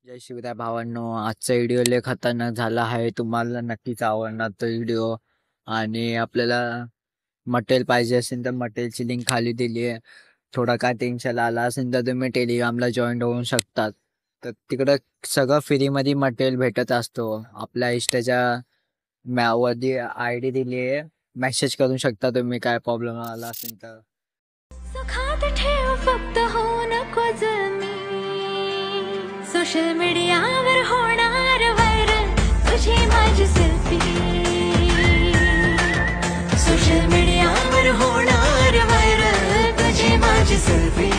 जय शिवराय भावांनो. आजचा व्हिडिओ लय खतरनाक झाला आहे. तुम्हाला नक्कीच आवडणार तो व्हिडिओ. आणि आपल्याला मटेरियल पाहिजे असेल तर मटेरियलची लिंक खाली दिली आहे. थोडा काय टेन्शन आला असेल तर तुम्ही टेलिग्रामला जॉईन होऊ शकतात. तर तिकडं सगळं फ्रीमध्ये मटेरियल भेटत असतो. आपल्या इष्टाच्या वरती आय डी दिली आहे, मेसेज करू शकता तुम्ही काय प्रॉब्लेम आला असेल तर. सुखात ठेव फक्त हो नको जमी सोशल मीडियावर होणार व्हायरल तुझी माझी सेल्फी सोशल मीडियावर होणार व्हायरल तुझी माझी सेल्फी